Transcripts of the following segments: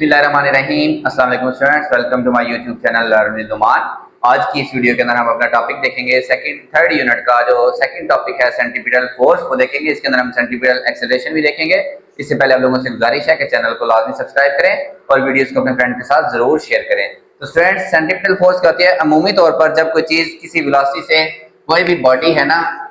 बिस्मिल्लाहिर्रहमानिर्रहीम। अस्सलाम वालेकुम students, welcome to my YouTube channel learn with Numan. आज की इस वीडियो के अंदर हम अपना टॉपिक देखेंगे थर्ड यूनिट का जो सेकंड टॉपिक है सेंट्रीपिटल फोर्स को देखेंगे। इसके अंदर हम सेंट्रीपिटल एक्सेलरेशन भी देखेंगे। इससे पहले आप लोगों से गुजारिश है कि चैनल को लाजमी सब्सक्राइब करें और वीडियोस को अपने फ्रेंड के साथ जरूर शेयर करें। तो स्टूडेंट्स, सेंट्रीपिटल फोर्स क्या होती है? अमूमी तौर पर जब कोई चीज किसी वेलोसिटी से, कोई भी बॉडी है ना,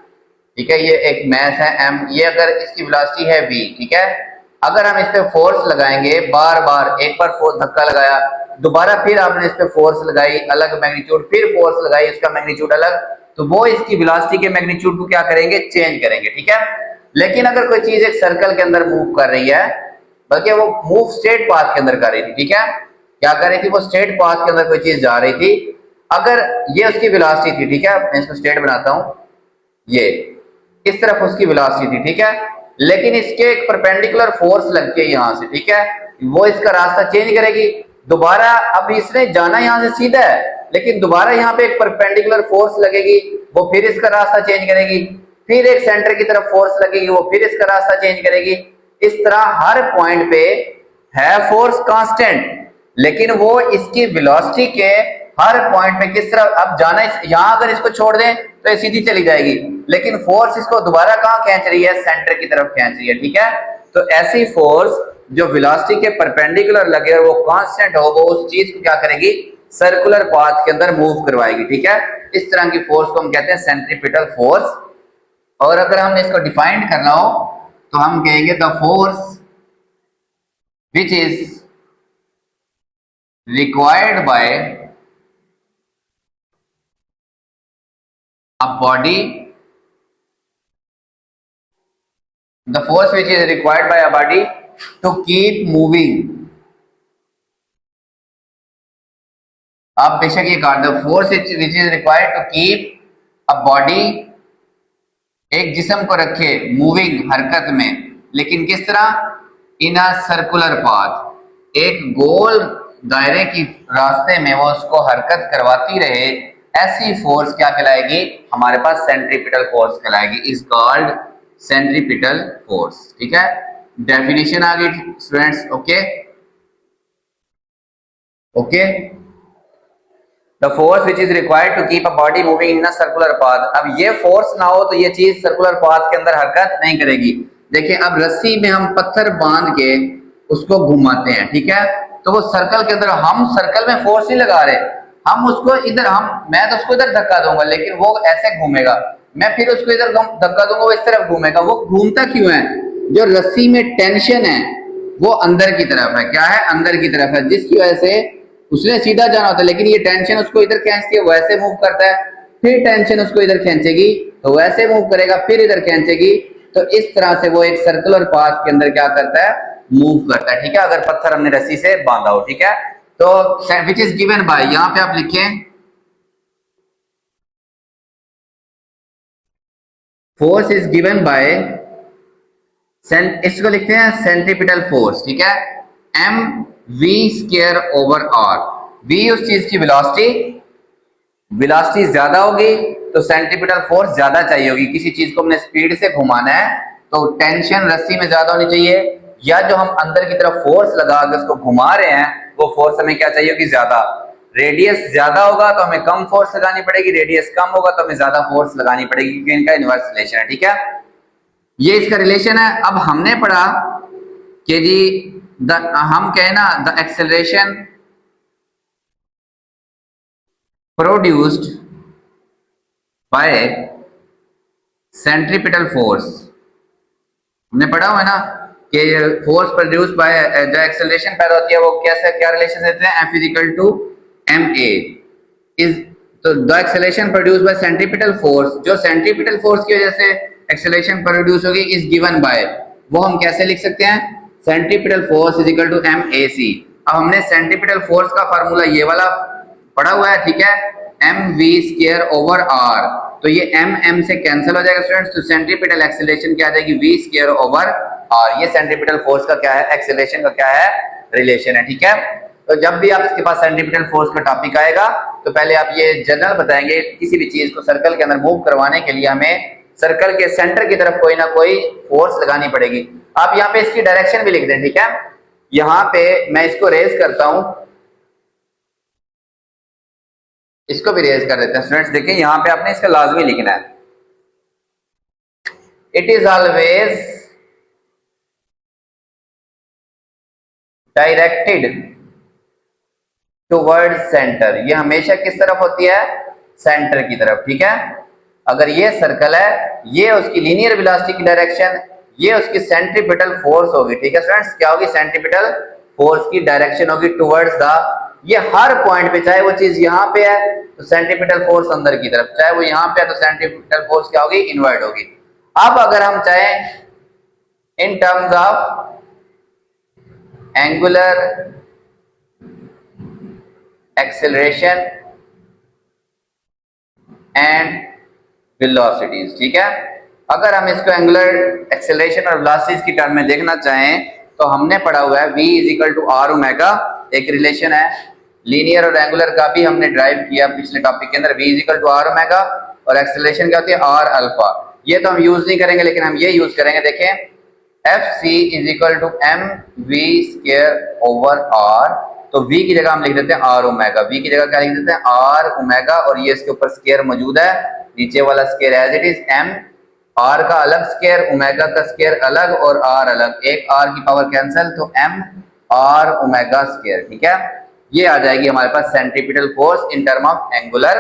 ठीक है, ये एक मास है m, ये अगर इसकी वेलोसिटी है v, ठीक है, अगर हम इस पे फोर्स लगाएंगे बार बार, एक बार फोर्स धक्का लगाया, दोबारा फिर आपने इस पे फोर्स लगाई, अलग मैग्नीट्यूड, फिर फोर्स लगाई, उसका मैग्नीट्यूड अलग, तो वो इसकी वेलोसिटी के मैग्नीट्यूड को क्या करेंगे? चेंज करेंगे, ठीक है। लेकिन अगर कोई चीज एक सर्कल के अंदर मूव कर रही है, बल्कि वो मूव स्ट्रेट पाथ के अंदर कर रही थी, ठीक है, क्या कर रही थी? वो स्ट्रेट पाथ के अंदर कोई चीज जा रही थी। अगर ये उसकी वेलोसिटी थी, ठीक है, मैं इसको स्ट्रेट बनाता हूं, ये इस तरफ उसकी वेलोसिटी थी, ठीक है, लेकिन इसके एक परपेंडिकुलर फोर्स लगती है यहां से, ठीक है, वो इसका रास्ता चेंज करेगी। दोबारा अब इसने जाना यहां से सीधा है, लेकिन दोबारा यहाँ पे एक परपेंडिकुलर फोर्स लगेगी, वो फिर इसका रास्ता चेंज करेगी, फिर एक सेंटर की तरफ फोर्स लगेगी, वो फिर इसका रास्ता चेंज करेगी। इस तरह हर पॉइंट पे है फोर्स कांस्टेंट, लेकिन वो इसकी वेलोसिटी के हर पॉइंट पे किस तरह अब जाना, यहां अगर इसको छोड़ दें तो ये सीधी चली जाएगी, लेकिन फोर्स इसको दोबारा कहां खींच रही है? सेंटर की तरफ खींच रही है, ठीक है। तो ऐसी फोर्स जो वेलोसिटी के परपेंडिकुलर लगे और वो कांस्टेंट हो, वो उस चीज को क्या करेगी? सर्कुलर पाथ के अंदर मूव करवाएगी, ठीक है। इस तरह की फोर्स को हम कहते हैं सेंट्रीपिटल फोर्स। और अगर हमने इसको डिफाइन करना हो तो हम कहेंगे the force which is required by a body, the force which is required by a body to keep moving। आप बेशक ये काट दो, force which is required to keep a body, एक जिस्म को रखे मूविंग, हरकत में, लेकिन किस तरह? इन अ सर्कुलर पाथ, एक गोल दायरे की रास्ते में वो उसको हरकत करवाती रहे। ऐसी फोर्स क्या कहलाएगी? हमारे पास सेंट्रीपिटल फोर्स कहलाएगी, इज कॉल्ड सेंट्रीपिटल फोर्स, ठीक है। डेफिनेशन आ गई students? Okay okay, the force which is required to keep a body moving in a circular path. अब ये फोर्स ना हो तो ये चीज सर्कुलर पाथ के अंदर हरकत नहीं करेगी। देखिए, अब रस्सी में हम पत्थर बांध के उसको घुमाते हैं, ठीक है, तो वो सर्कल के अंदर, हम सर्कल में फोर्स नहीं लगा रहे, हम उसको इधर, मैं तो उसको इधर धक्का दूंगा, लेकिन वो ऐसे घूमेगा, मैं फिर उसको इधर धक्का दूंगा, वो इस तरफ घूमेगा। वो घूमता क्यों है? जो रस्सी में टेंशन है वो अंदर की तरफ है। क्या है? अंदर की तरफ है, जिसकी वजह से उसने सीधा जाना होता है, लेकिन ये टेंशन उसको इधर खींचती है, वैसे मूव करता है, फिर टेंशन उसको इधर खींचेगी तो वैसे मूव करेगा, फिर इधर खींचेगी। तो इस तरह से वो एक सर्कुलर पाथ के अंदर क्या करता है? मूव करता है, ठीक है, अगर पत्थर हमने रस्सी से बांधा हो, ठीक है। तो विच इज गिवन बाय, यहां पे आप लिखें फोर्स इज गिवन बाय, इसको लिखते हैं सेंट्रीपिटल फोर्स, ठीक है, m v square over r. वी उस चीज की वेलोसिटी ज्यादा होगी तो सेंट्रीपिटल फोर्स ज्यादा चाहिए होगी। किसी चीज को हमने स्पीड से घुमाना है तो टेंशन रस्सी में ज्यादा होनी चाहिए, या जो हम अंदर की तरफ फोर्स लगा के उसको घुमा रहे हैं वो फोर्स हमें क्या चाहिए होगी? ज्यादा। रेडियस ज्यादा होगा तो हमें कम फोर्स लगानी पड़ेगी, रेडियस कम होगा तो हमें ज्यादा फोर्स लगानी पड़ेगी, क्योंकि इनका इनवर्स रिलेशन है, ठीक है। ये इसका रिलेशन है। अब हमने पढ़ा कि जी हम कहें ना, the acceleration produced by centripetal force, हमने पढ़ा हुआ है ना कि फोर्स प्रोड्यूस बाय, जो एक्सेलरेशन पैदा होती है वो कैसे, क्या रिलेशन देते हैं? F equal to ma is, तो the acceleration produce by centripetal force, जो सेंट्रीपिटल फोर्स की वजह से एक्सेलरेशन प्रोड्यूस होगी, इज गिवन बाय, वो हम कैसे लिख सकते हैं? Centripetal force is equal to mac। अब हमने सेंट्रीपिटल फोर्स का फार्मूला ये वाला पढ़ा हुआ है, ठीक है, mv स्क्वायर ओवर r, तो ये m से कैंसिल हो जाएगा स्टूडेंट्स, तो सेंट्रीपिटल एक्सेलरेशन क्या आ जाएगी? v square over r। ये सेंट्रीपिटल फोर्स का क्या है? एक्सेलरेशन का क्या है? रिलेशन है, ठीक है। तो जब भी आपके पास सेंट्रीपिटल फोर्स का टॉपिक आएगा तो पहले आप ये जनरल बताएंगे, किसी भी चीज को सर्कल के अंदर मूव करवाने के लिए हमें सर्कल के सेंटर की तरफ कोई ना कोई फोर्स लगानी पड़ेगी। आप यहाँ पे इसकी डायरेक्शन भी लिख दें, ठीक है, यहां पे मैं इसको रेज करता हूं, इसको भी रेज कर देते हैं स्टूडेंट्स। देखिए यहां पे आपने इसका लाजमी लिखना है, it is always directed toward centre. ये हमेशा किस तरफ होती है? सेंटर की तरफ, ठीक है। अगर ये सर्कल है, ये उसकी लीनियर वेलोसिटी की डायरेक्शन, ये उसकी सेंट्रीपिटल फोर्स होगी, ठीक है स्टूडेंट्स। क्या होगी? सेंट्रीपिटल फोर्स की डायरेक्शन होगी टुवर्ड्स द, ये हर पॉइंट पे, चाहे वो चीज यहां पे है तो सेंट्रीपिटल फोर्स अंदर की तरफ, चाहे वो यहां पे है तो सेंट्रीपिटल फोर्स क्या होगी? इनवर्ट होगी। अब अगर हम चाहें in terms of angular acceleration and velocities, ठीक है। अगर हम इसको एंगुलर एक्सेलरेशन और वेलोसिटीज की टर्म में देखना चाहें तो हमने पढ़ा हुआ है v is equal to r omega, एक रिलेशन है। लीनियर और एंगुलर का भी हमने ड्राइव किया पिछले टॉपिक के अंदर, v is equal to r omega, और एक्सेलरेशन क्या होती है? R alpha. ये तो हम यूज नहीं करेंगे, लेकिन हम ये यूज करेंगे, देखें F C is equal to m v square over r. तो v की जगह हम लिख देते हैं आर ओमेगा, v की जगह क्या लिख देते हैं? आर ओमेगा, और ये इसके ऊपर स्क्वायर मौजूद है, नीचे वाला square as it is m, r का अलग स्क्वायर, ओमेगा का स्क्वायर अलग और आर अलग, एक आर की पावर कैंसिल, तो एम आर ओमेगा स्क्वायर, ठीक है। ये आ जाएगी हमारे पास centripetal force in term of angular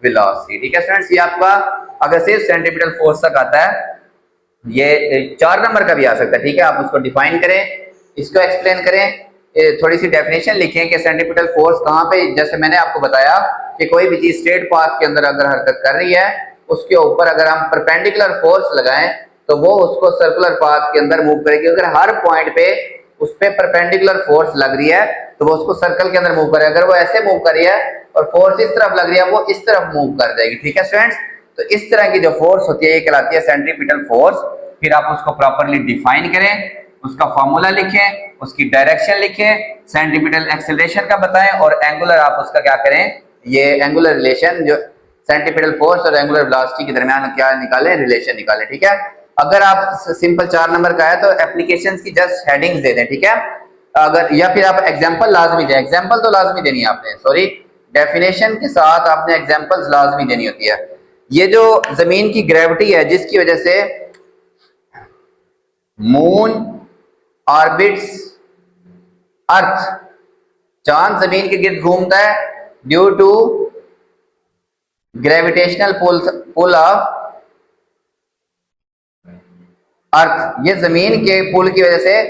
velocity, ठीक है स्टूडेंट्स। ये आपका अगर सिर्फ सेंट्रीपिटल फोर्स तक आता है, ये 4 नंबर का भी आ सकता है, ठीक है। आप उसको डिफाइन करें, इसको एक्सप्लेन करें, थोड़ी सी डेफिनेशन लिखें कि सेंट्रीपिटल फोर्स कहाँ पे, जैसे मैंने आपको बताया कि कोई भी चीज स्ट्रेट पाथ के अंदर अगर हरकत कर रही है, उसके ऊपर अगर हम परपेंडिकुलर फोर्स लगाएं तो वो उसको सर्कुलर पाथ के अंदर मूव करेगी। अगर हर पॉइंट पे उस पे परपेंडिकुलर फोर्स लग रही है तो वो उसको सर्कल के अंदर मूव करेगा। अगर वो ऐसे मूव कर रही है और फोर्स इस तरफ लग रही है, वो इस तरफ मूव कर जाएगी, ठीक है स्टूडेंट्स। तो इस तरह की जो फोर्स होती है ये कहलाती है सेंट्रीपिटल फोर्स। फिर आप उसको प्रॉपर्ली डिफाइन करें, उसका फॉर्मूला लिखें, उसकी डायरेक्शन लिखें, सेंट्रीपिटल एक्सेलरेशन का बताएं, और एंगुलर आप उसका क्या करें, ये एंगुलर रिलेशन जो सेंट्रीपिटल फोर्स और एंगुलर वेलोसिटी के दरमियान क्या निकालें, रिलेशन निकालें, ठीक है। अगर आप सिंपल 4 नंबर का है तो एप्लीकेशंस की जस्ट हेडिंग्स दे दें, ठीक है। अगर या फिर आप एग्जांपल लाजमी दें, एग्जांपल तो लाजमी देनी है आपने, सॉरी, डेफिनेशन के साथ आपने एग्जांपल्स लाजमी देनी होती है। ये जो जमीन की ग्रेविटी है जिसकी वजह से मून ऑर्बिट्स अर्थ, चांद जमीन के गिर्द घूमता है due to gravitational pull of earth, ये जमीन के पुल की वजह से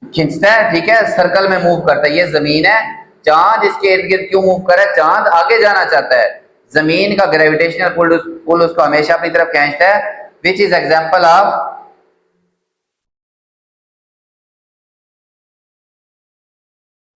खींचता है, ठीक है, सर्कल में मूव करता है। ये जमीन है, चांद इसके इर्द गिर्द क्यों मूव कर रहा है? चांद आगे जाना चाहता है, जमीन का ग्रेविटेशनल पुल उसको हमेशा अपनी तरफ खींचता है, which is example of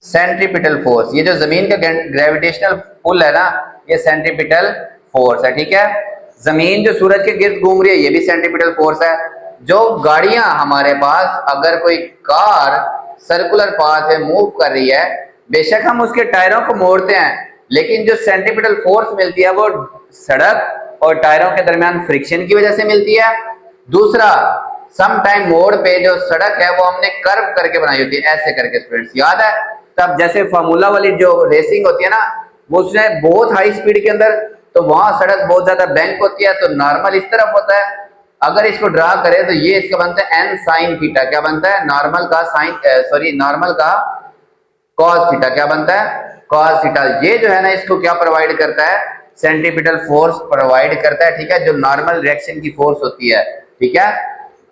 centripetal force. ये जो जमीन का ग्रेविटेशनल पुल है ना, ये सेंट्रीपिटल फोर्स है, ठीक है। जमीन जो सूरज के गिर्द घूम रही है ये भी सेंट्रीपिटल फोर्स है। जो गाड़ियां हमारे पास, अगर कोई कार सर्कुलर पाथ में मूव कर रही है, बेशक हम उसके टायरों को मोड़ते हैं, लेकिन जो सेंट्रीपिटल फोर्स मिलती है वो सड़क और टायरों के दरमियान फ्रिक्शन की वजह से मिलती है। दूसरा, सम टाइम मोड़ पे जो सड़क है वो हमने कर्व करके बनाई होती है, ऐसे करके, स्टूडेंट्स याद है। तब जैसे फार्मूला वाली जो रेसिंग होती है ना, वो उसमें बहुत हाई स्पीड के अंदर, तो वहां सड़क बहुत ज्यादा बैंक होती है, तो नॉर्मल इस तरफ होता है। अगर इसको ड्रा करें तो ये इसका बनता है एन साइन थीटा, क्या बनता है? नॉर्मल का साइन, सॉरी, नॉर्मल का कॉस थीटा, क्या बनता है? Cos theta. ये जो है ना, इसको क्या प्रोवाइड करता है? सेंट्रीपिटल फोर्स प्रोवाइड करता है, ठीक है, जो नॉर्मल डायरेक्शन की फोर्स होती है, ठीक है।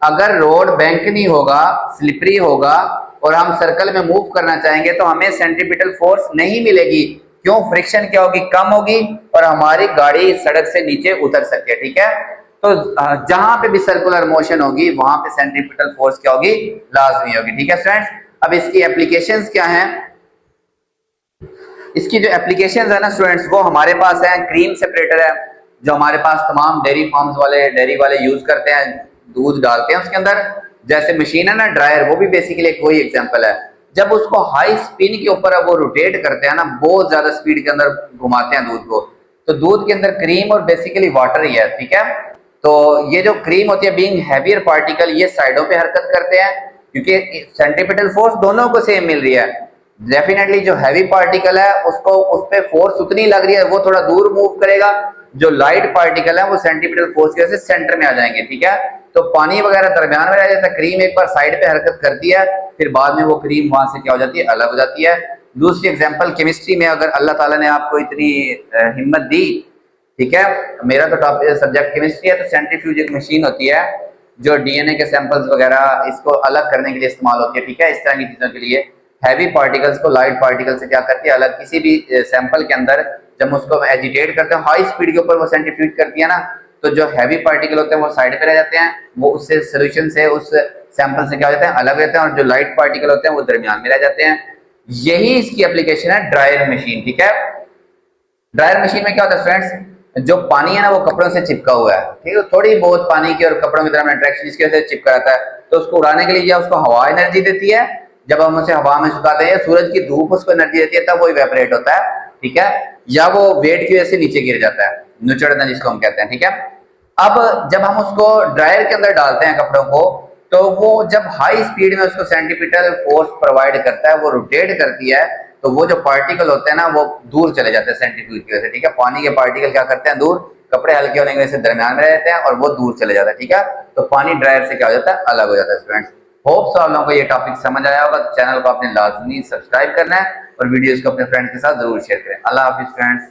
अगर रोड बैंक नहीं होगा, स्लिपरी होगा और हम सर्कल में मूव करना चाहेंगे तो हमें सेंट्रीपिटल फोर्स नहीं मिलेगी। क्यों? फ्रिक्शन क्या होगी? कम होगी, और हमारी गाड़ी सड़क से नीचे उतर सकती है, ठीक है। तो जहां पे भी सर्कुलर मोशन होगी वहां पे सेंट्रीपिटल फोर्स क्या होगी? लाजमी होगी, ठीक है स्टूडेंट्स। अब इसकी एप्लीकेशंस क्या हैं? इसकी जो एप्लीकेशंस है ना स्टूडेंट्स, वो हमारे पास है, क्रीम सेपरेटर है, जो हमारे पास तमाम डेयरी फार्म्स वाले, डेयरी वाले यूज करते हैं, दूध डालते हैं उसके अंदर। जैसे मशीन है ना ड्रायर, वो भी बेसिकली एक वही एग्जांपल है। जब उसको हाई स्पिन के ऊपर वो रोटेट करते हैं ना, बहुत ज्यादा स्पीड के अंदर घुमाते हैं दूध को, तो दूध के अंदर क्रीम और बेसिकली वाटर ही है, ठीक है। तो ये जो क्रीम होती है, बीइंग हैवियर पार्टिकल, ये साइडों पे हरकत करते हैं, क्योंकि सेंट्रीपिटल फोर्स दोनों को सेम मिल रही है। डेफिनेटली जो हैवी पार्टिकल है उसको उस पर फोर्स उतनी लग रही है, वो थोड़ा दूर मूव करेगा। जो लाइट पार्टिकल है वो सेंट्रीपिटल फोर्स की वजह से सेंटर में आ जाएंगे, ठीक है। तो पानी वगैरह दरमियान में रह जाता है। क्रीम एक बार साइड पे हरकत करती है, फिर बाद में वो क्रीम वहां से क्या हो जाती है, अलग हो जाती है। दूसरी एग्जांपल केमिस्ट्री में, अगर अल्लाह ताला ने आपको इतनी हिम्मत दी, ठीक है, मेरा तो टॉपिक सब्जेक्ट केमिस्ट्री है, तो सेंट्रीफ्यूज एक मशीन होती है जो डीएनए के सैंपल्स वगैरह इसको अलग करने के लिए इस्तेमाल होती है, ठीक है। इस तरह की चीजों के लिए हैवी पार्टिकल्स को लाइट पार्टिकल से क्या करती है, अलग। किसी भी सैंपल के अंदर जब उसको एजिटेट करते हैं हाई स्पीड के ऊपर, वो सेंट्रीफ्यूज करती है ना, तो जो हैवी पार्टिकल होते हैं वो साइड पे रह जाते हैं, वो उससे सोल्यूशन से, उस सैंपल से क्या हो जाते हैं, अलग रहते हैं। और जो लाइट पार्टिकल होते हैं वो दरमियान में रह जाते हैं। यही इसकी एप्लीकेशन है ड्रायर मशीन, ठीक है। ड्रायर मशीन में क्या होता है फ्रेंड्स, जो पानी है ना वो कपड़ों से चिपका हुआ है, ठीक है। थोड़ी बहुत पानी की और कपड़ों की तरह अट्रैक्शन इसकी वजह से चिपका रहता है, तो उसको उड़ाने के लिए या उसको हवा एनर्जी देती है, जब हम उसे हवा में सुखाते हैं, सूरज की धूप उसको एनर्जी देती है, तब वो इवेपोरेट होता है, ठीक है। या वो वेट की वजह से नीचे गिर जाता है, निचोड़ना जिसको हम कहते हैं, ठीक है। अब जब हम उसको ड्रायर के अंदर डालते हैं कपड़ों को, तो वो जब हाई स्पीड में उसको सेंट्रीपिटल फोर्स प्रोवाइड करता है, वो रोटेट करती है, तो वो जो पार्टिकल होते हैं ना वो दूर चले जाते हैं सेंट्रीफ्यूज की वजह से, ठीक है। पानी के पार्टिकल क्या करते हैं, दूर, कपड़े हल्के होने की वजह से दरमियान में रहते हैं और वो दूर चले जाता है, ठीक है। तो पानी ड्रायर से क्या हो जाता है, अलग हो जाता है स्टूडेंट्स। होप सो आप लोगों को ये टॉपिक समझ आया होगा। चैनल को आपने लाजमी सब्सक्राइब करना है और वीडियोस को अपने फ्रेंड्स के साथ जरूर शेयर करें। अल्लाह हाफिज फ्रेंड्स।